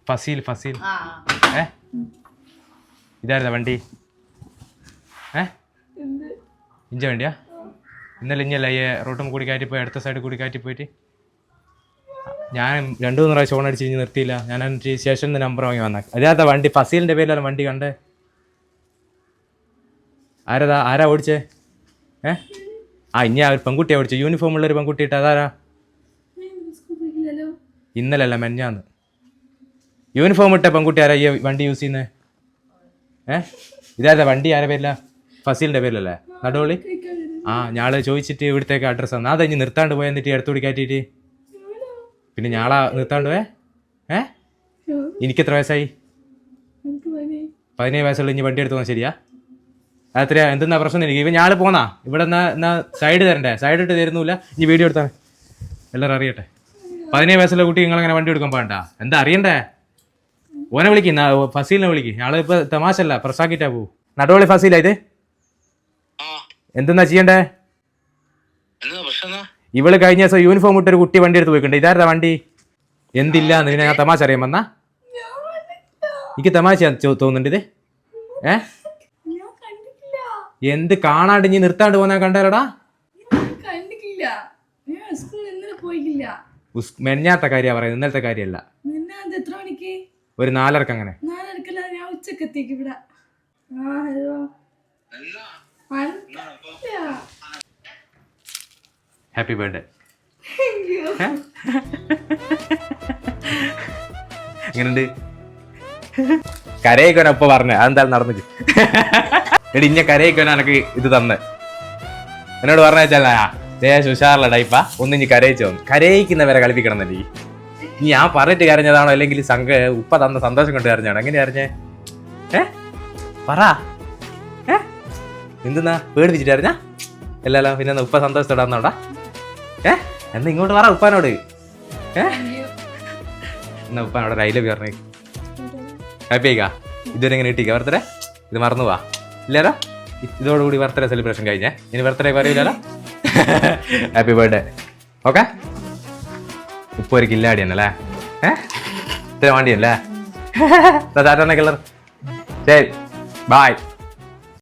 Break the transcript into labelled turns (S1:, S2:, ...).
S1: ഫസീൽ ഇതായിരുന്ന വണ്ടി ഇഞ്ച വണ്ടിയാ ഇന്നലെ ഇഞ്ഞല്ല ഈ റോട്ടും കൂടി കയറ്റിപ്പോയി അടുത്ത സൈഡിൽ കൂടി കയറ്റിപ്പോയിട്ട് ഞാൻ 2-3 പ്രാവശ്യം ഫോൺ അടിച്ച് നിർത്തിയില്ല. ഞാൻ സ്റ്റേഷനിൽ നിന്ന് നമ്പർ വാങ്ങി വന്നാൽ അതിനകത്ത വണ്ടി ഫസീലിൻ്റെ പേരിലാണ് വണ്ടി കണ്ടേ. ആരാ ഓടിച്ചേ? ഇനി ആ ഒരു പെൺകുട്ടിയാണ് ഓടിച്ചത്. യൂണിഫോം ഉള്ളൊരു പെൺകുട്ടി ഇട്ട് അതാരാ? ഇന്നലല്ല മെഞ്ഞാന്ന് യൂണിഫോം ഇട്ട പെൺകുട്ടി ആരാ ഈ വണ്ടി യൂസ് ചെയ്യുന്നത്? ഇതാരാ വണ്ടി? ആരെ പേരില്ല? ഫസീലിൻ്റെ പേരിലല്ലേ നടുവളി? ഞാള് ചോദിച്ചിട്ട് ഇവിടത്തേക്ക് അഡ്രസ്സ് തന്നു. അതെഞ്ഞ് നിർത്താണ്ട് പോയി എന്നിട്ട് അടുത്തുകൂടി കയറ്റിയിട്ട് പിന്നെ ഞാളാ നിർത്താണ്ട് പോയേ. എനിക്കെത്ര വയസ്സായി? 17 വയസ്സുള്ള ഇനി വണ്ടി എടുത്തു പോകാൻ ശരിയാ? അത്രയാ? എന്തെന്നാ പ്രശ്നം? എനിക്ക് ഇവൻ ഞാള് പോന്നാ ഇവിടെ എന്നാ സൈഡ് തരണ്ടേ? സൈഡ് ഇട്ട് തരുന്നില്ല. ഇനി വീഡിയോ എടുത്താൽ എല്ലാവരും അറിയട്ടെ. 17 വയസ്സുള്ള കുട്ടി നിങ്ങളങ്ങനെ വണ്ടി എടുക്കാൻ പോകണ്ട. എന്താ അറിയണ്ടേ? ഓനെ വിളിക്കും, ഫസീലിനെ വിളിക്കും. ഞാള് ഇപ്പൊ തമാശ അല്ല, പ്രസാക്കിട്ടാ പോവും. നടുവളി ഫസീല ഇത്? എന്തെന്നാ ചെയ്യണ്ടേ? ഇവള് കഴിഞ്ഞ ദിവസം യൂണിഫോം ഇട്ടൊരു കുട്ടി വണ്ടി എടുത്ത് പോയിട്ടുണ്ട്. ഇതാരുടെ വണ്ടി? എന്തില്ല നിന്നെ ഞാൻ തമാശ അറിയാൻ വന്നാ? എനിക്ക് തമാശ തോന്നുന്നുണ്ട് ഇത്. എന്ത് കാണാണ്ട് ഇനി നിർത്താണ്ട് പോന്നാ കണ്ടാലടാ? മെഞ്ഞാത്ത കാര്യ പറയുന്നത്, ഇന്നലത്തെ കാര്യമല്ല. ഒരു 4:30 അങ്ങനെ. Happy birthday. എങ്ങനെയുണ്ട്? കരയിക്കോന ഒപ്പം പറഞ്ഞേ. അതെന്തായാലും നടന്നിട്ട് എടി ഇഞ്ഞ കരയിക്കോന എനക്ക് ഇത് തന്നെ എന്നോട് പറഞ്ഞാ ഉഷാറുള്ള ടൈപ്പാ. ഒന്ന് ഇനി കരയിച്ചു തോന്നുന്നു. കരയിക്കുന്നവരെ കളിപ്പിക്കണം എന്നല്ലേ? ഇനി ഞാൻ പറഞ്ഞിട്ട് കരഞ്ഞതാണോ അല്ലെങ്കിൽ ഉപ്പ തന്ന സന്തോഷം കൊണ്ട് കരഞ്ഞാണോ? എങ്ങനെ അറിഞ്ഞേ? പറ. എന്തെന്നാ പേടിപ്പിച്ചിട്ട് അറിഞ്ഞാ? അല്ലല്ലോ പിന്നെ ഉപ്പ സന്തോഷത്തോടാന്നോടാ? എന്നാ ഇങ്ങോട്ട് പറ ഉപ്പാനോട്. എന്നാ ഉപ്പാനോട് ഐ ലവ് യു പറഞ്ഞേ. ഹാപ്പി ആയിക്കാ? ഇതുവരെ എങ്ങനെ കിട്ടിക്കാ ബർത്ത്ഡേ? ഇത് മറന്നു പോവാ ഇല്ലാലോ? ഇതോടുകൂടി ബർത്ത്ഡേ സെലിബ്രേഷൻ കഴിഞ്ഞേ. ഇനി ബർത്ത്ഡേ പറയൂലോ? Happy birthday. ഓക്കെ. ഉപ്പ് ഒരു കില്ലാടി തന്നെയല്ലേ? ഇത്ര വണ്ടിയല്ലേ? കളർ. ശരി, ബായ്.